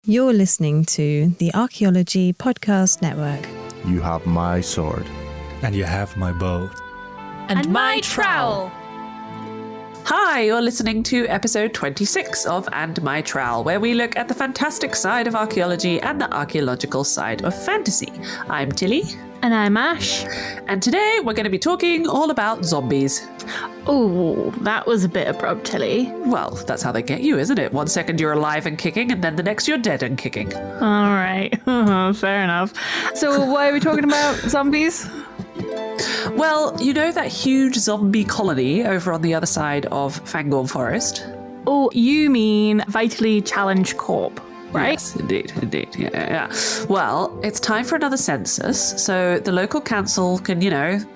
You're listening to the Archaeology Podcast Network. You have my sword. And you have my bow. And my trowel. Hi, you're listening to episode 26 of And My Trowel, where we look at the fantastic side of archaeology and the archaeological side of fantasy. I'm Tilly. And I'm Ash. And today we're going to be talking all about zombies. Oh, that was a bit abrupt, Tilly. Well, that's how they get you, isn't it? 1 second you're alive and kicking, and then the next you're dead and kicking. All right. Fair enough. So why are we talking about zombies? Well, you know that huge zombie colony over on the other side of Fangorn Forest? Oh, you mean Vitally Challenged Corp, right? Yes, indeed. Yeah. Well, it's time for another census, so the local council can,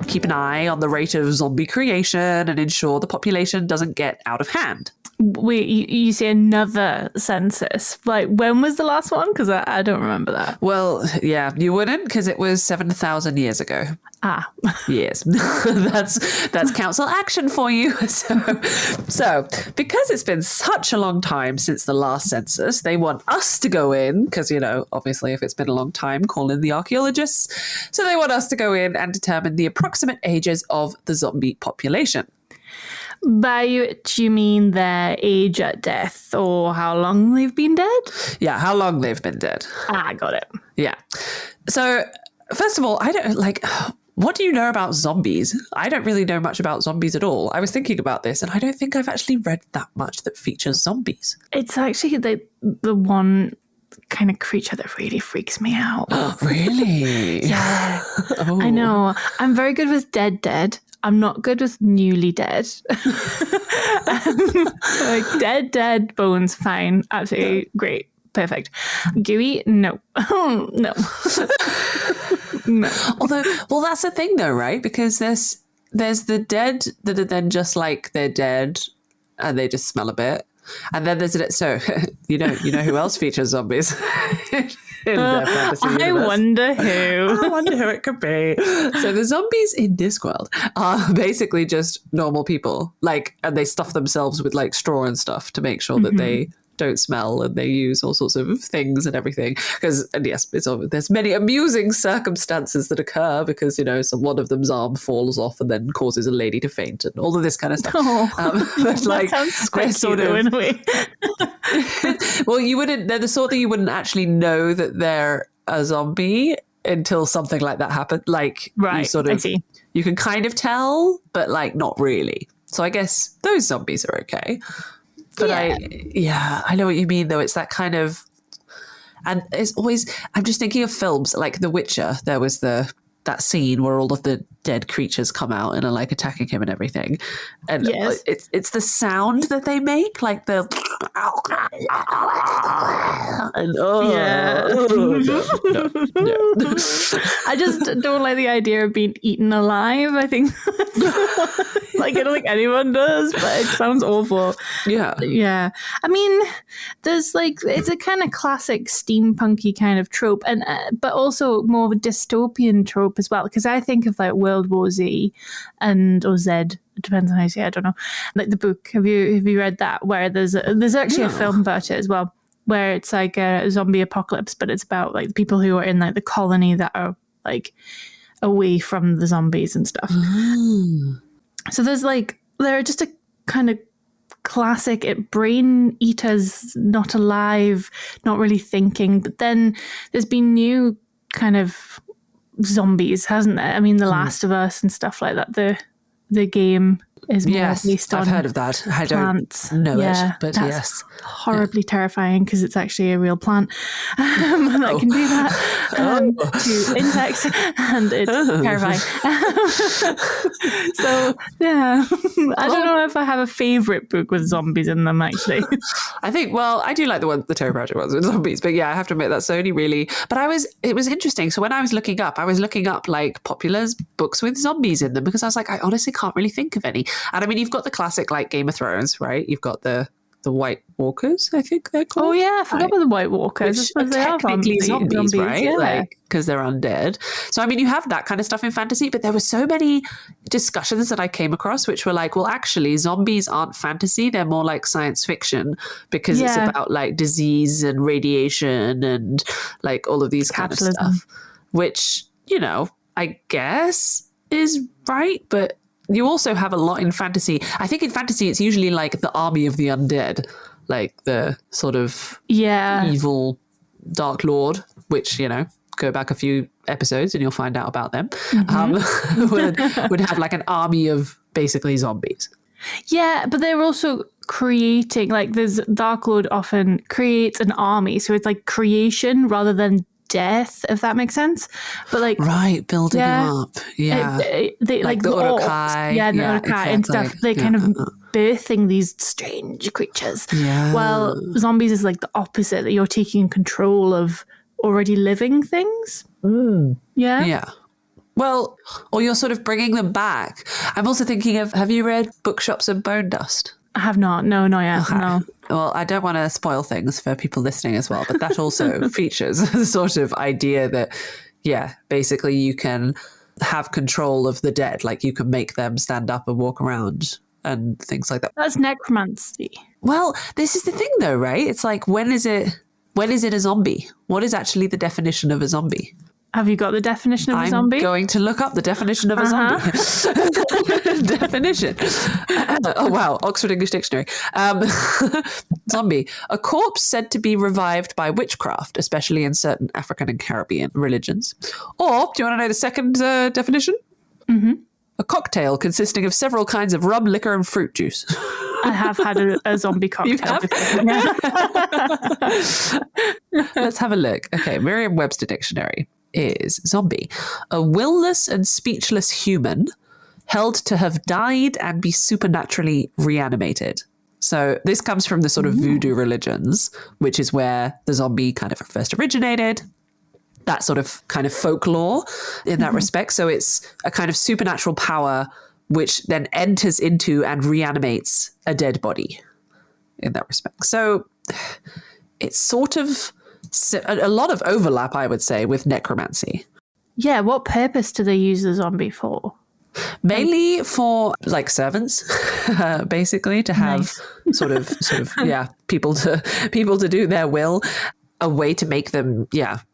keep an eye on the rate of zombie creation and ensure the population doesn't get out of hand. Wait, you say another census? Like, when was the last one? Because I don't remember that. Well, yeah, you wouldn't, because it was 7,000 years ago. Ah. Yes, that's council action for you. So, because it's been such a long time since the last census, they want us to go in, because, obviously if it's been a long time, call in the archaeologists. So they want us to go in and determine the approximate ages of the zombie population. By which you mean their age at death, or how long they've been dead? Yeah, how long they've been dead. Ah, got it. Yeah. So, first of all, what do you know about zombies? I don't really know much about zombies at all. I was thinking about this, and I don't think I've actually read that much that features zombies. It's actually the one kind of creature that really freaks me out. Oh, really? Yeah. Oh. I know. I'm very good with dead. I'm not good with newly dead. Like dead, bones, fine. Absolutely great. Perfect. Gooey? No. No. No. Although, well, that's the thing though, right? Because there's the dead that are then just like they're dead and they just smell a bit. And then there's so you know who else features zombies in their fantasy universe? I wonder who it could be. So the zombies in Discworld are basically just normal people, and they stuff themselves with straw and stuff to make sure that they don't smell, and they use all sorts of things and everything. And yes, there's many amusing circumstances that occur because one of them's arm falls off and then causes a lady to faint and all of this kind of stuff. But that sounds quite cute in a way. Well, you wouldn't. They're the sort that you wouldn't actually know that they're a zombie until something like that happened. Right, I see. You can kind of tell, but not really. So I guess those zombies are okay. But I know what you mean, though. It's that kind of, and it's always, I'm just thinking of films like The Witcher. There was that scene where all of the dead creatures come out and are attacking him and everything. And yes. It's the sound that they make, like the, and, no. I just don't like the idea of being eaten alive. I think I don't think anyone does, but it sounds awful. Yeah. I mean, there's it's a kind of classic steampunky kind of trope, and but also more of a dystopian trope as well. Because I think of World War Z or Z. It depends on how you say it, I don't know. The book. Have you read that? Where there's actually a film about it as well, where it's a zombie apocalypse, but it's about the people who are in the colony that are away from the zombies and stuff. Mm. So they're just a kind of classic brain eaters, not alive, not really thinking. But then there's been new kind of zombies, hasn't there? I mean, The Last of Us and stuff like that. The game is more based on I've heard of that. I plants. don't know it, but that's yes. Horribly terrifying because it's actually a real plant that can do that to insects, and it's terrifying. So, yeah. I don't know if I have a favourite book with zombies in them, actually. I think, well, I do like the Terry Pratchett ones with zombies, but yeah, I have to admit that's only really, but it was interesting. So when I was looking up popular books with zombies in them, because I was I honestly can't really think of any. And I mean, you've got the classic Game of Thrones, right? You've got the the White Walkers, I think they're called. Oh yeah, I forgot about the White Walkers. Which I are suppose they are technically zombies, right? Yeah. Like, because they're undead. So, I mean, you have that kind of stuff in fantasy, but there were so many discussions that I came across which were like, well, actually, zombies aren't fantasy. They're more like science fiction because it's about like disease and radiation and like all of these kind of stuff, which, you know, I guess is right, but you also have a lot in fantasy. I think in fantasy, it's usually like the army of the undead, like the sort of evil Dark Lord, which, you know, go back a few episodes and you'll find out about them, would have like an army of basically zombies. Yeah, but they're also creating, like, there's Dark Lord often creates an army. So it's like creation rather than death, if that makes sense. But like building up, they like the Urukai, the Urukai exactly. And stuff. They're kind of birthing these strange creatures. Well, zombies is like the opposite, that you're taking control of already living things. Well, or you're sort of bringing them back. I'm also thinking of, have you read Bookshops of Bone Dust? I have not. No, not yet. Okay. No. Well, I don't want to spoil things for people listening as well, but that also features the sort of idea that, basically you can have control of the dead. Like you can make them stand up and walk around and things like that. That's necromancy. Well, this is the thing though, right? It's like, when is it a zombie? What is actually the definition of a zombie? Have you got the definition of a zombie? I'm going to look up the definition of a zombie. Definition. Oh, wow. Oxford English Dictionary. Zombie. A corpse said to be revived by witchcraft, especially in certain African and Caribbean religions. Or, do you want to know the second definition? Mm-hmm. A cocktail consisting of several kinds of rum, liquor, and fruit juice. I have had a zombie cocktail before. Yeah. Let's have a look. Okay, Merriam-Webster Dictionary is zombie, a will-less and speechless human held to have died and be supernaturally reanimated. So this comes from the sort of voodoo religions, which is where the zombie kind of first originated. That sort of kind of folklore in that respect. So it's a kind of supernatural power which then enters into and reanimates a dead body in that respect. So it's sort of a lot of overlap, I would say, with necromancy. Yeah, what purpose do they use the zombie for? Mainly for like servants, basically, to have sort of people to do their will, a way to make them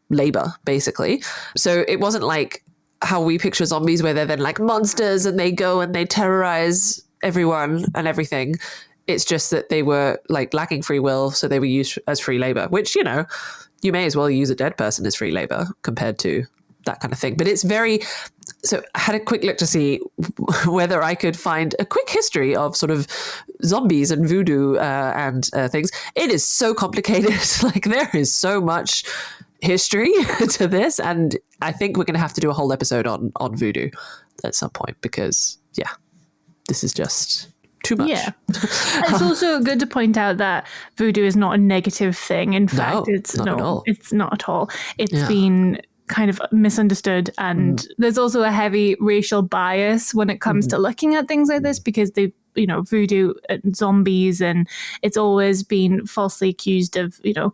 labor, basically. So it wasn't like how we picture zombies, where they're then like monsters and they go and they terrorize everyone and everything. It's just that they were like lacking free will, so they were used as free labor, which, you know, you may as well use a dead person as free labor compared to that kind of thing. But it's very... So I had a quick look to see whether I could find a quick history of sort of zombies and voodoo and things. It is so complicated. Like, there is so much history to this. And I think we're going to have to do a whole episode on voodoo at some point because, this is just... too much. Yeah. It's also good to point out that voodoo is not a negative thing. In fact, it's not at all. It's been kind of misunderstood, and there's also a heavy racial bias when it comes to looking at things like this, because they, you know, voodoo and zombies, and it's always been falsely accused of, you know,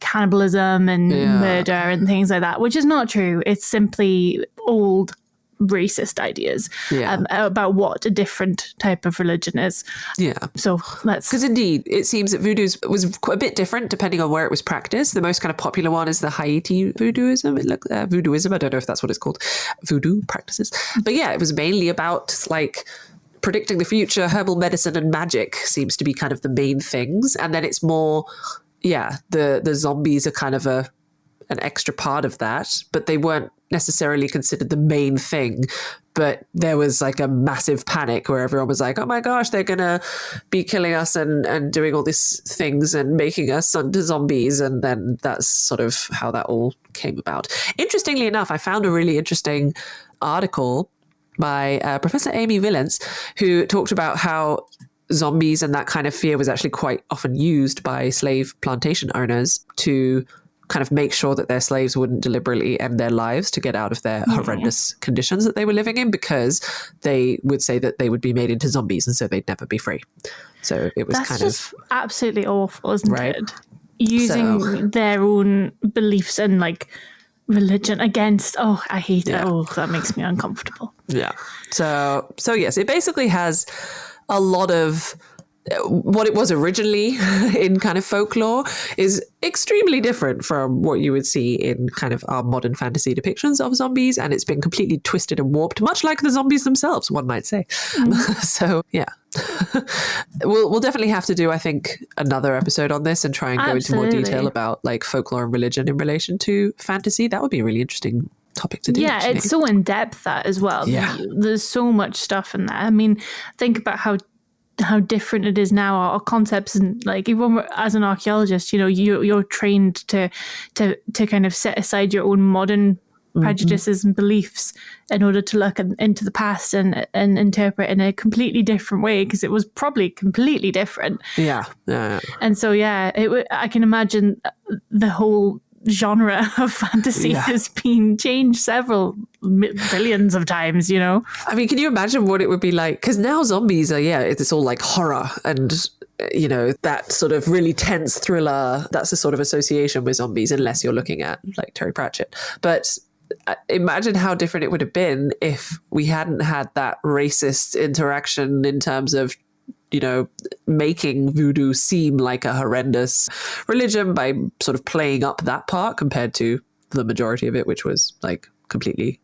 cannibalism and murder and things like that, which is not true. It's simply old racist ideas about what a different type of religion is. So because indeed it seems that voodoo was quite a bit different depending on where it was practiced. The most kind of popular one is the Haiti voodooism. Voodooism, I don't know if that's what it's called, voodoo practices, but it was mainly about like predicting the future. Herbal medicine and magic seems to be kind of the main things, and then it's more the zombies are kind of an extra part of that, but they weren't necessarily considered the main thing. But there was like a massive panic where everyone was like, oh my gosh, they're gonna be killing us and doing all these things and making us into zombies. And then that's sort of how that all came about. Interestingly enough, I found a really interesting article by Professor Amy Villens, who talked about how zombies and that kind of fear was actually quite often used by slave plantation owners to kind of make sure that their slaves wouldn't deliberately end their lives to get out of their horrendous conditions that they were living in, because they would say that they would be made into zombies and so they'd never be free. So it was That's just absolutely awful, isn't right? it? Using their own beliefs and like religion against, I hate it. Oh, that makes me uncomfortable. Yeah. So yes, it basically has a lot of what it was originally in kind of folklore is extremely different from what you would see in kind of our modern fantasy depictions of zombies, and it's been completely twisted and warped, much like the zombies themselves, one might say. So yeah, we'll definitely have to do, I think, another episode on this and try and go into more detail about like folklore and religion in relation to fantasy. That would be a really interesting topic to do. Yeah, actually. it's so in depth that as well. Yeah. There's so much stuff in there. I mean, think about how different it is now, our concepts, and like even as an archaeologist, you know, you're trained to kind of set aside your own modern prejudices and beliefs in order to look into the past and interpret in a completely different way, because it was probably completely different. Yeah. And so I can imagine the whole genre of fantasy has been changed several billions of times, you know? I mean, can you imagine what it would be like? Because now zombies are, it's all like horror and, you know, that sort of really tense thriller. That's the sort of association with zombies, unless you're looking at like Terry Pratchett. But imagine how different it would have been if we hadn't had that racist interaction in terms of, you know, making voodoo seem like a horrendous religion by sort of playing up that part compared to the majority of it, which was like completely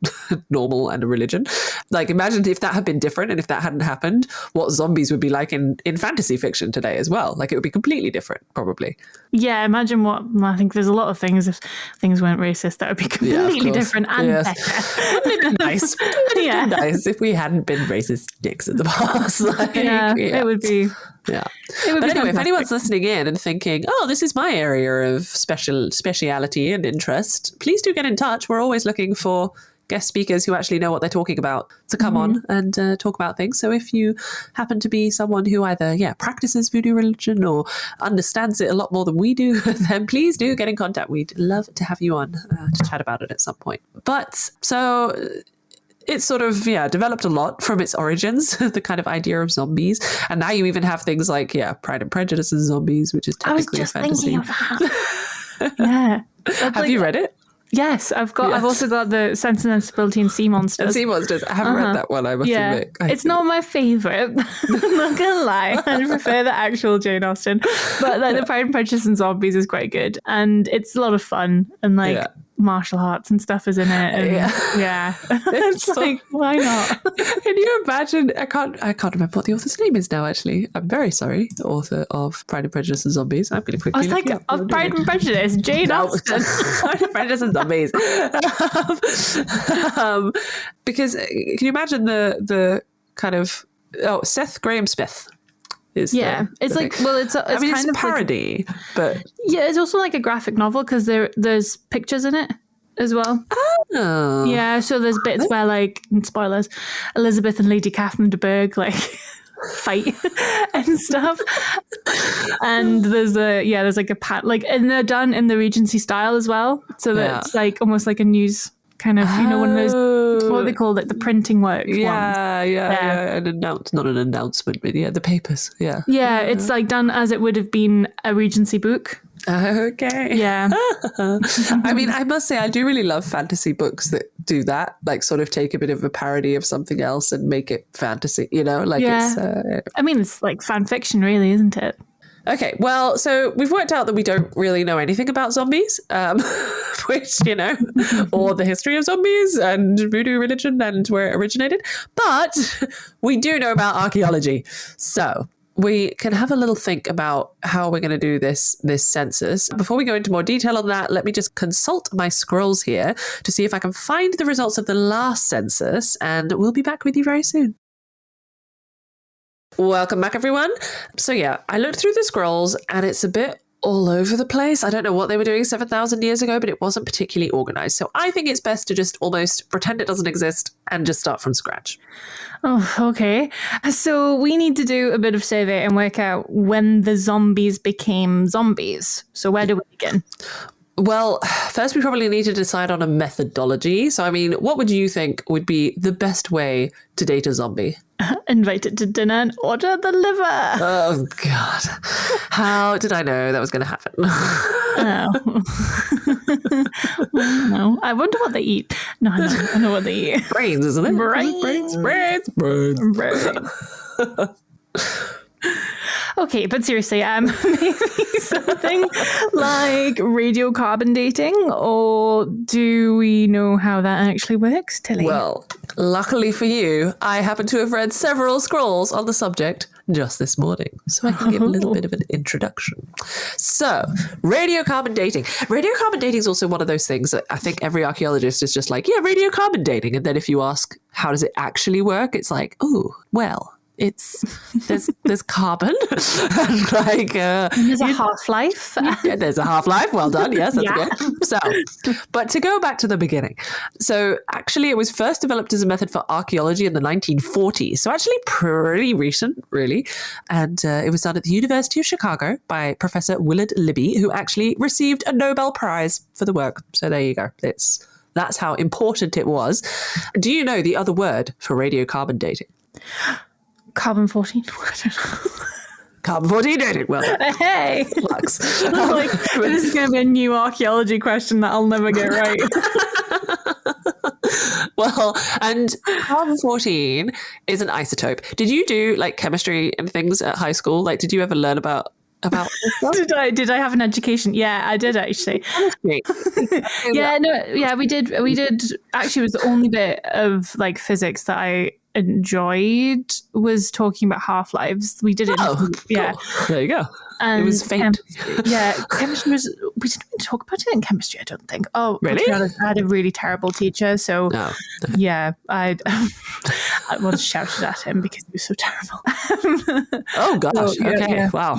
normal and a religion. Like, imagine if that had been different and if that hadn't happened, what zombies would be like in fantasy fiction today as well. Like, it would be completely different, probably. Yeah, imagine I think there's a lot of things, if things weren't racist, that would be completely different and better. Wouldn't it be nice? Wouldn't it be nice if we hadn't been racist dicks in the past? Like, it would be. Yeah. But anyway, if anyone's listening in and thinking, oh, this is my area of speciality and interest, please do get in touch. We're always looking for guest speakers who actually know what they're talking about to come on and talk about things. So if you happen to be someone who either practices voodoo religion or understands it a lot more than we do, then please do get in contact. We'd love to have you on to chat about it at some point. But so it's sort of, developed a lot from its origins, the kind of idea of zombies. And now you even have things like, Pride and Prejudice and zombies, which is technically a fantasy. I was just thinking of that. Have you read it? Yes, I've also got the Sense and Sensibility and Sea Monsters. And Sea Monsters. I haven't read that one, I must admit. It's not my favourite. I'm not gonna lie. I prefer the actual Jane Austen. But like the Pride and Prejudice and Zombies is quite good. And it's a lot of fun. And like martial arts and stuff is in it. And it's like, why not? Can you imagine? I can't remember what the author's name is now, actually. I'm very sorry. The author of Pride and Prejudice and Zombies. I'm going to quickly look it up. Of Pride and Prejudice, Jane Austen. Pride and Prejudice and Zombies. Because can you imagine the kind of Seth Graham Smith is it's like thing. Well it's kind it's of a parody, but it's also like a graphic novel because there's pictures in it as well. So there's bits where, like, spoilers, Elizabeth and Lady Catherine de Bourgh like fight and stuff, and there's like a and they're done in the Regency style as well, so that it's like almost like a news kind of, one of those, what are they called, like the printing work ones. Not an announcement, but the papers. It's like done as it would have been a Regency book. Okay. Yeah. I mean, I must say, I do really love fantasy books that do that, like sort of take a bit of a parody of something else and make it fantasy, it's... I mean, it's like fan fiction, really, isn't it? Okay, well, so we've worked out that we don't really know anything about zombies, which, or the history of zombies and voodoo religion and where it originated, but we do know about archaeology. So we can have a little think about how we're going to do this census. Before we go into more detail on that, let me just consult my scrolls here to see if I can find the results of the last census, and we'll be back with you very soon. Welcome back, everyone. So I looked through the scrolls and it's a bit all over the place. I don't know what they were doing 7,000 years ago, but it wasn't particularly organized. So I think it's best to just almost pretend it doesn't exist and just start from scratch. Oh, okay. So we need to do a bit of survey and work out when the zombies became zombies. So where do we begin? Well, first we probably need to decide on a methodology. So, I mean, what would you think would be the best way to date a zombie? Invite it to dinner and order the liver. Oh, God. How did I know that was going to happen? No. I wonder what they eat. No, I know what they eat. Brains, isn't it? Brains. Okay, but seriously, maybe something like radiocarbon dating, or do we know how that actually works, Tilly? Well, luckily for you, I happen to have read several scrolls on the subject just this morning, so I can give a little bit of an introduction. So, radiocarbon dating. Radiocarbon dating is also one of those things that I think every archaeologist is just like, yeah, radiocarbon dating. And then if you ask, how does it actually work? It's like, oh, well, there's carbon and there's a half-life. Yeah, there's a half-life. Well done. Yes, that's good. So, but to go back to the beginning. So actually it was first developed as a method for archaeology in the 1940s. So actually pretty recent, really. And it was done at the University of Chicago by Professor Willard Libby, who actually received a Nobel Prize for the work. So there you go. That's how important it was. Do you know the other word for radiocarbon dating? Carbon-14. Carbon-14 dating. Well, hey, flux. This is going to be a new archaeology question that I'll never get right. Well, and carbon-14 is an isotope. Did you do like chemistry and things at high school? Like, did you ever learn about this stuff? Did I have an education? Yeah, I did actually. We did. Actually, it was the only bit of like physics that I enjoyed was talking about half-lives. We did it. Cool. There you go. And it was faint. Chemistry was. We didn't even talk about it in chemistry, I don't think. Oh, really? I had a really terrible teacher. So, yeah, I was shouted at him because he was so terrible. Oh gosh. So, okay. Wow.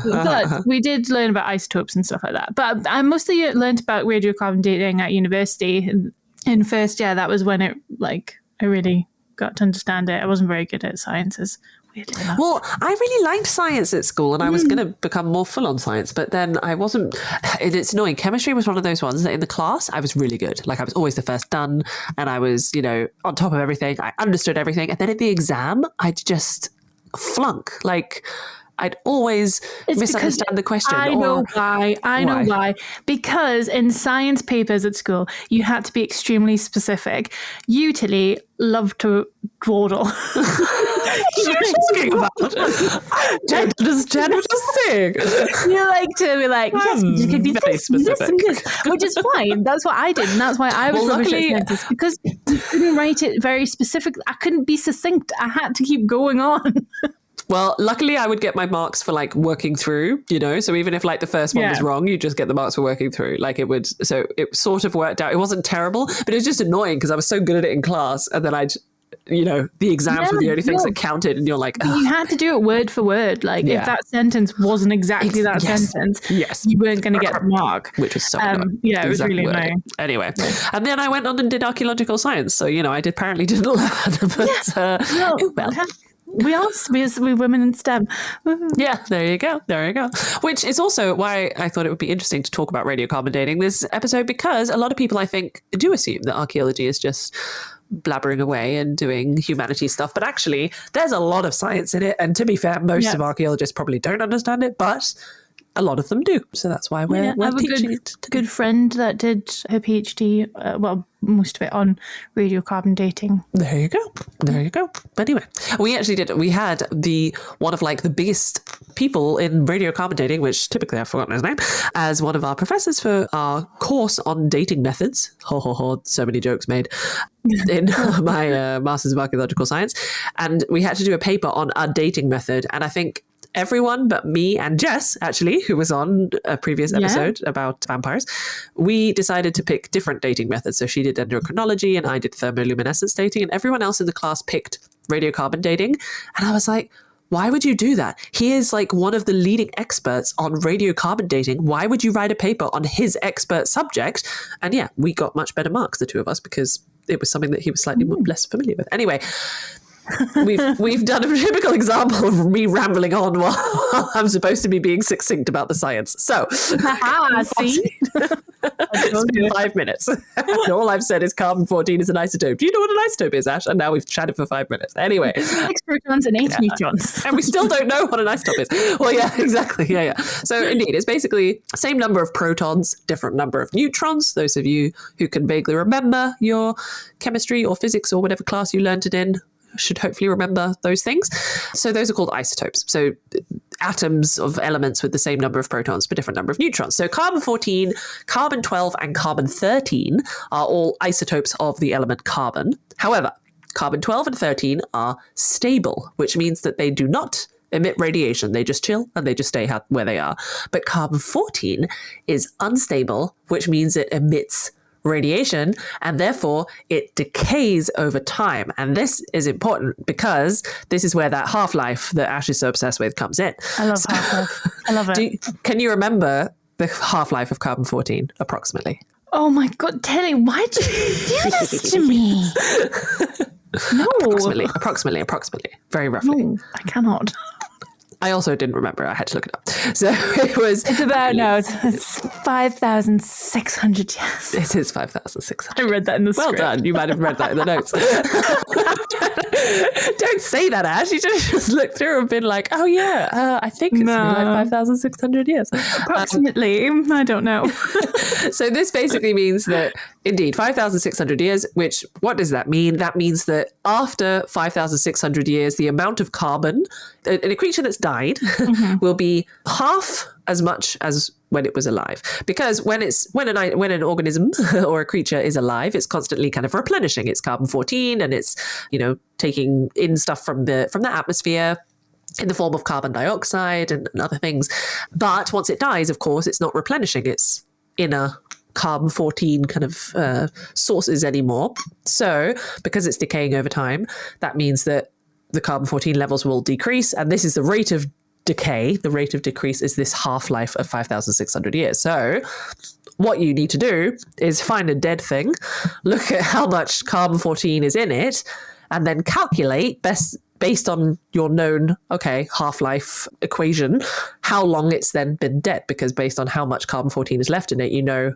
But we did learn about isotopes and stuff like that. But I mostly learned about radiocarbon dating at university. In first year, that was when I really got to understand it. I wasn't very good at sciences. Weirdly enough. Well, I really liked science at school, and I was going to become more full on science, but then I wasn't. It's annoying. Chemistry was one of those ones that in the class I was really good. Like I was always the first done, and I was, on top of everything. I understood everything, and then at the exam, I'd just flunk. Like I'd always misunderstand the question. I know why. Because in science papers at school, you had to be extremely specific. You, Tilly, love to dawdle. What are you talking about? I don't understand what you're saying. You like to be like, yes, you could be very specific. This, which is fine. That's what I did, and that's why I was luckily because you couldn't write it very specific. I couldn't be succinct. I had to keep going on. Well, luckily I would get my marks for like working through, so even if like the first one was wrong, you just get the marks for working through. Like it would, so it sort of worked out. It wasn't terrible, but it was just annoying because I was so good at it in class. And then the exams were the only things that counted. And you're like, you had to do it word for word. Like if that sentence wasn't exactly that sentence, you weren't going to get the mark. Which was so annoying. Yeah, it was really annoying. Anyway, and then I went on and did archaeological science. So, I apparently didn't learn. But, we women in STEM. Yeah, there you go. Which is also why I thought it would be interesting to talk about radiocarbon dating this episode, because a lot of people, I think, do assume that archaeology is just blabbering away and doing humanities stuff. But actually, there's a lot of science in it. And to be fair, most of archaeologists probably don't understand it, but a lot of them do. So that's why we're teaching it. A good friend that did her PhD, most of it on radiocarbon dating. There you go. But anyway, we had one of like the biggest people in radiocarbon dating, which typically I've forgotten his name, as one of our professors for our course on dating methods. So many jokes made in my Masters of Archaeological Science. And we had to do a paper on our dating method. And I think everyone but me and Jess, actually, who was on a previous episode about vampires, we decided to pick different dating methods. So she did endocrinology and I did thermoluminescence dating, and everyone else in the class picked radiocarbon dating. And I was like, why would you do that? He is like one of the leading experts on radiocarbon dating. Why would you write a paper on his expert subject? And we got much better marks, the two of us, because it was something that he was slightly less familiar with. Anyway, we've done a typical example of me rambling on while I'm supposed to be being succinct about the science. So, see? it's been 5 minutes. And all I've said is carbon-14 is an isotope. Do you know what an isotope is, Ash? And now we've chatted for 5 minutes. Anyway. 6 protons and 8 neutrons. And we still don't know what an isotope is. Well, yeah, exactly. Yeah. So indeed, it's basically same number of protons, different number of neutrons. Those of you who can vaguely remember your chemistry or physics or whatever class you learned it in should hopefully remember those things. So those are called isotopes. So atoms of elements with the same number of protons but different number of neutrons. So carbon-14, carbon-12, and carbon-13 are all isotopes of the element carbon. However, carbon-12 and 13 are stable, which means that they do not emit radiation. They just chill and they just stay where they are. But carbon-14 is unstable, which means it emits radiation and therefore it decays over time. And this is important because this is where that half-life that Ash is so obsessed with comes in. I love half-life. I love it. Can you remember the half-life of carbon-14 approximately? Oh my God, Telly, why'd you do this to me? No. Approximately. Very roughly. No, I cannot. I also didn't remember. I had to look it up. So it's about, it's 5,600 years. It is 5,600. I read that in the script. Well done. You might have read that in the notes. Don't say that, Ash. You just looked through and been like, oh yeah, I think it's like 5,600 years. Approximately. I don't know. So this basically means that, indeed, 5,600 years, which, what does that mean? That means that after 5,600 years, the amount of carbon in a creature that's died will be half as much as when it was alive. Because when an organism or a creature is alive, it's constantly kind of replenishing its carbon-14 and it's, taking in stuff from the atmosphere in the form of carbon dioxide and other things. But once it dies, of course, it's not replenishing its inner carbon-14 kind of sources anymore. So because it's decaying over time, that means that the carbon-14 levels will decrease. And this is the rate of decay. The rate of decrease is this half-life of 5,600 years. So what you need to do is find a dead thing, look at how much carbon-14 is in it, and then calculate based on your known, half-life equation, how long it's then been dead, because based on how much carbon-14 is left in it, you know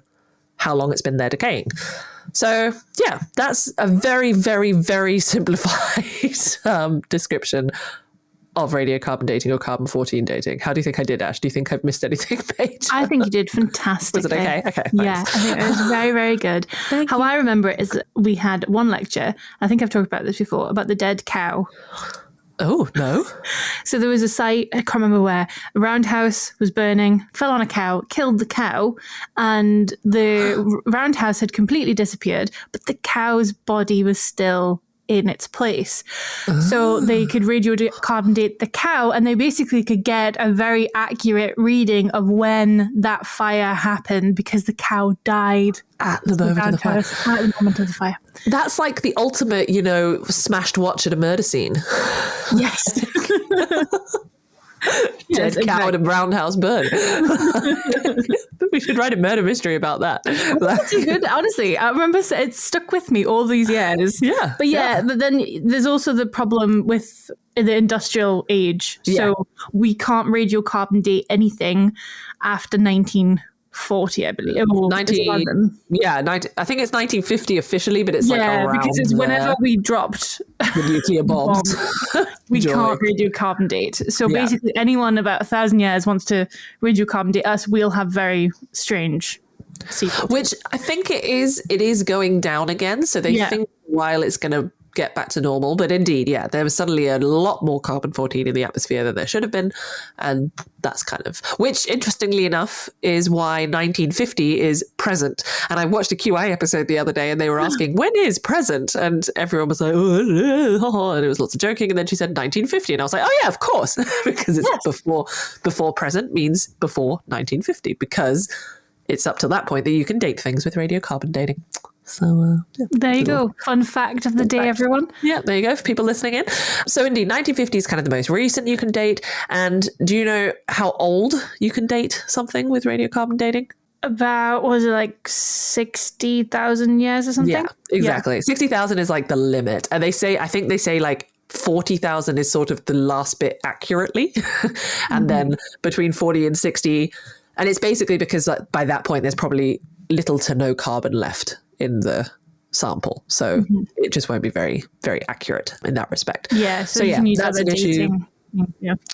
how long it's been there decaying. So, yeah, that's a very, very, very simplified description of radiocarbon dating or carbon-14 dating. How do you think I did, Ash? Do you think I've missed anything, Paige? I think you did fantastic. Was it okay? Okay, yeah, I think it was very, very good. How I remember it is that we had one lecture, I think I've talked about this before, about the dead cow. Oh, no. So there was a site, I can't remember where, a roundhouse was burning, fell on a cow, killed the cow, and the roundhouse had completely disappeared, but the cow's body was still in its place. So they could radiocarbon date the cow, and they basically could get a very accurate reading of when that fire happened because the cow died at the moment of the fire. At the moment of the fire. That's like the ultimate, smashed watch at a murder scene. Yes. Dead cow in a roundhouse burn. We should write a murder mystery about that. That's good. Honestly, I remember it stuck with me all these years. Yeah. But but then there's also the problem with the industrial age. Yeah. So we can't radiocarbon date anything after 1940, I believe. 19, yeah, 90, I think it's 1950 officially, but it's around because it's whenever we dropped the nuclear bombs. We can't radiocarbon date. So basically anyone about 1,000 years wants to radiocarbon date us, we'll have very strange sequels. Which I think it is going down again. So they think while it's going to get back to normal. But indeed, there was suddenly a lot more carbon-14 in the atmosphere than there should have been. And that's which interestingly enough is why 1950 is present. And I watched a QI episode the other day and they were asking, when is present? And everyone was like, oh, and it was lots of joking. And then she said 1950. And I was like, oh yeah, of course. Because it's before present means before 1950, because it's up to that point that you can date things with radiocarbon dating. So there you go. Fun fact of the day, everyone. Yeah, there you go for people listening in. So indeed, 1950 is kind of the most recent you can date. And do you know how old you can date something with radiocarbon dating? About, was it like 60,000 years or something? Yeah, exactly. 60,000 is like the limit. And I think they say like 40,000 is sort of the last bit accurately. And then between 40 and 60, and it's basically because by that point there's probably little to no carbon left in the sample. So it just won't be very, very accurate in that respect. Yeah. So you need that's an issue.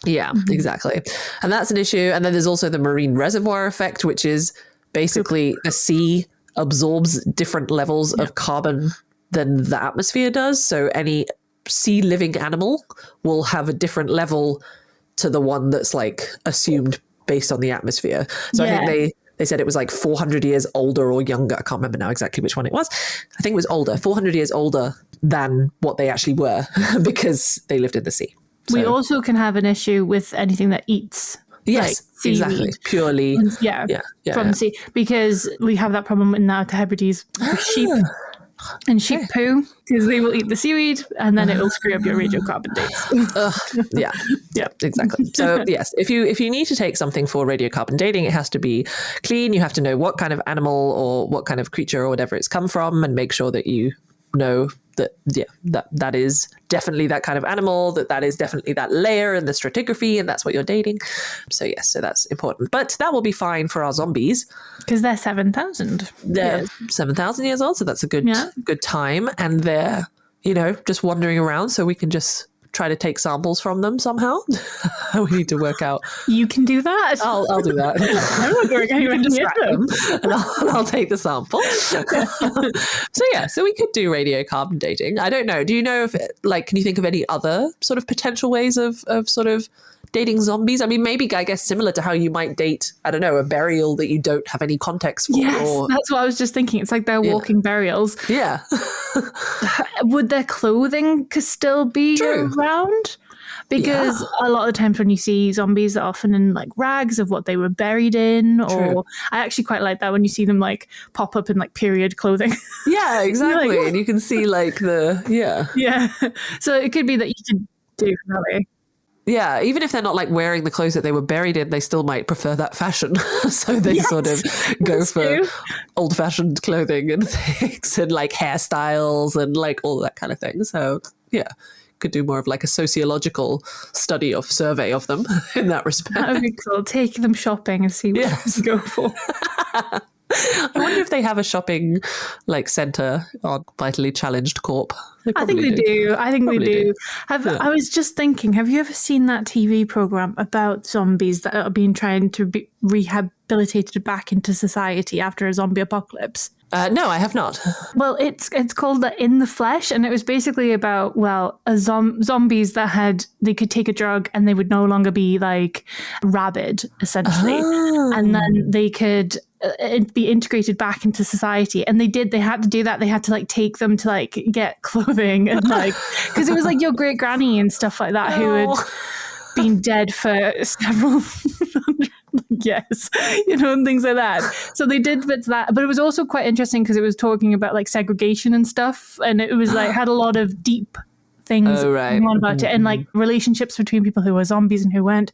Yeah, exactly. And that's an issue. And then there's also the marine reservoir effect, which is basically the sea absorbs different levels of carbon than the atmosphere does. So any sea living animal will have a different level to the one that's like assumed based on the atmosphere. So I think they said it was like 400 years older or younger. I can't remember now exactly which one it was. I think it was older, 400 years older than what they actually were because they lived in the sea. So, we also can have an issue with anything that eats. Yes, like exactly. Purely. From the sea. Because we have that problem in the Hebrides with sheep. And sheep poo, because they will eat the seaweed and then it will screw up your radiocarbon dates. Yeah, exactly. So yes, if you need to take something for radiocarbon dating, it has to be clean. You have to know what kind of animal or what kind of creature or whatever it's come from, and make sure that you know that is definitely that kind of animal, that is definitely that layer in the stratigraphy, and that's what you're dating. So yes, so that's important. But that will be fine for our zombies. Because they're 7,000. They're 7,000 years old, so that's a good time. And they're, just wandering around, so we can just try to take samples from them somehow. We need to work out. You can do that. I'll do that. I won't work anywhere near them. And I'll take the sample. So we could do radiocarbon dating. I don't know. Do you know if, can you think of any other sort of potential ways of sort of dating zombies? I mean, maybe, I guess, similar to how you might date, I don't know, a burial that you don't have any context for. Yes, that's what I was just thinking. It's like they're walking burials. Yeah. Would their clothing still be around? Because a lot of the times when you see zombies, they're often in like rags of what they were buried in. Or I actually quite like that when you see them like pop up in like period clothing. Yeah, exactly. And you can see like Yeah. So it could be that you could do that way. Yeah, even if they're not like wearing the clothes that they were buried in, they still might prefer that fashion. So they sort of go for old-fashioned clothing and things and like hairstyles and like all that kind of thing. So yeah, could do more of like a sociological survey of them in that respect. That would be cool. Take them shopping and see what to go for. I wonder if they have a shopping like centre on Vitally Challenged Corp. I think they do. They do. I was just thinking, have you ever seen that TV programme about zombies that are being trying to be rehabilitated back into society after a zombie apocalypse? No, I have not. Well, it's called the In the Flesh, and it was basically about zombies that they could take a drug and they would no longer be like rabid, essentially, and then they could be integrated back into society. And they had to do that. They had to like take them to like get clothing and like, because it was like your great granny and stuff like that who had been dead for several yes, and things like that. So they did bits of that, but it was also quite interesting because it was talking about like segregation and stuff, and it was like had a lot of deep things going on about it, and like relationships between people who were zombies and who weren't,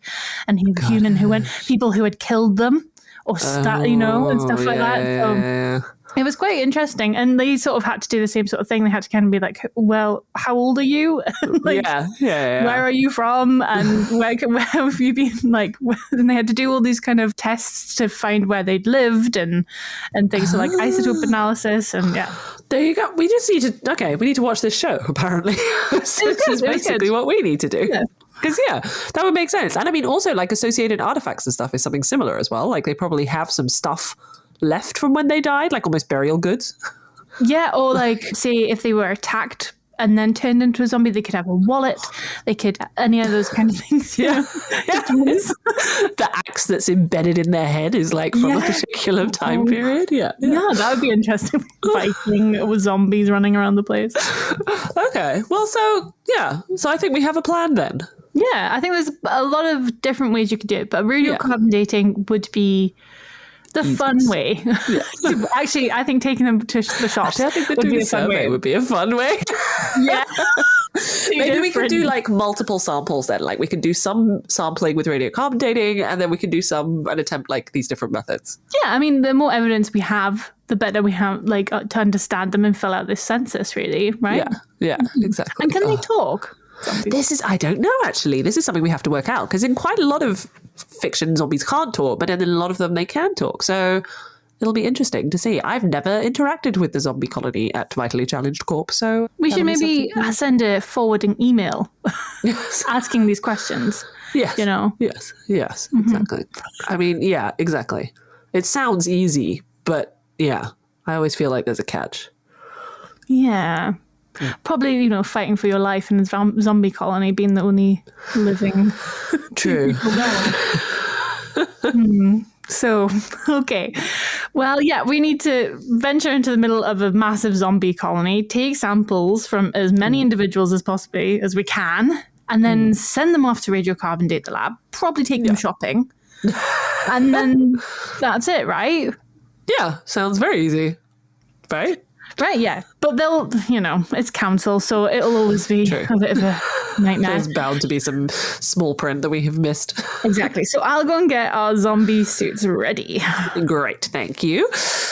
and who were human, who weren't, people who had killed them or and stuff like that. So it was quite interesting, and they sort of had to do the same sort of thing. They had to kind of be like, well, how old are you? Like, where are you from? And where have you been? Like, and they had to do all these kind of tests to find where they'd lived and things like isotope analysis. And there you go. We just need to, we need to watch this show, apparently. This is basically what we need to do. Yeah. Because, that would make sense. And I mean, also like associated artifacts and stuff is something similar as well. Like they probably have some stuff left from when they died, like almost burial goods. Yeah, or like say if they were attacked and then turned into a zombie, they could have a wallet. They could any of those kind of things. The axe that's embedded in their head is like from a particular time period. Yeah, that would be interesting. Fighting with zombies running around the place. Okay, well, so I think we have a plan then. Yeah, I think there's a lot of different ways you could do it, but radiocarbon dating would be the fun way. Actually, I think taking them to the shops would be a fun way. Would be a fun way. Yeah. Maybe we could do like multiple samples then. Like we could do some sampling with radiocarbon dating, and then we could do and attempt like these different methods. Yeah, I mean, the more evidence we have, the better we have to understand them and fill out this census, really, right? Yeah, exactly. And can they talk? zombies? I don't know, actually. This is something we have to work out, because in quite a lot of fiction, zombies can't talk, but in a lot of them they can talk. So it'll be interesting to see. I've never interacted with the zombie colony at Vitally Challenged Corp, so... We should maybe send a forwarding email asking these questions. Yes. You know? Yes, exactly. I mean, yeah, exactly. It sounds easy, but yeah, I always feel like there's a catch. Yeah. Probably, fighting for your life in a zombie colony, being the only living... True. So, okay. Well, yeah, we need to venture into the middle of a massive zombie colony, take samples from as many individuals as we can, and then send them off to Radiocarbon Data Lab, probably take them shopping. And then that's it, right? Yeah, sounds very easy. Right? Right, yeah. But they'll, it's council, so it'll always be a bit of a nightmare. There's bound to be some small print that we have missed. Exactly. So I'll go and get our zombie suits ready. Great, thank you.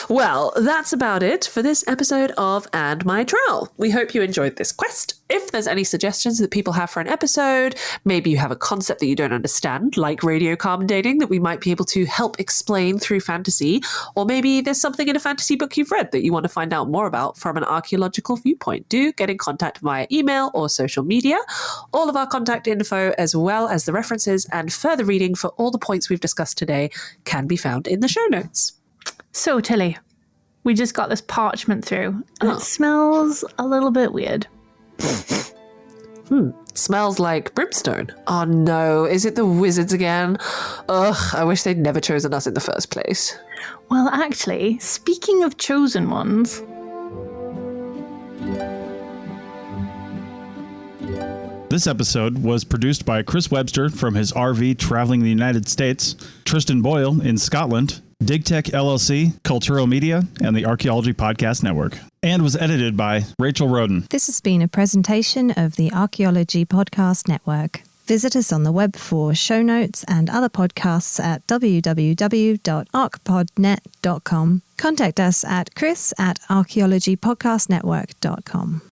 Well, that's about it for this episode of And My Trowel. We hope you enjoyed this quest. If there's any suggestions that people have for an episode, maybe you have a concept that you don't understand, like radiocarbon dating, that we might be able to help explain through fantasy, or maybe there's something in a fantasy book you've read that you want to find out more about from an archaeological viewpoint, do get in contact via email or social media. All of our contact info, as well as the references and further reading for all the points we've discussed today, can be found in the show notes. So, Tilly, we just got this parchment through, and it smells a little bit weird. Smells like brimstone. Oh no, is it the wizards again? Ugh, I wish they'd never chosen us in the first place. Well, actually, speaking of chosen ones... This episode was produced by Chris Webster from his RV traveling the United States, Tristan Boyle in Scotland, DigTech LLC, Culturo Media, and the Archaeology Podcast Network, and was edited by Rachel Roden. This has been a presentation of the Archaeology Podcast Network. Visit us on the web for show notes and other podcasts at www.archpodnet.com. Contact us at chris@archaeologypodcastnetwork.com.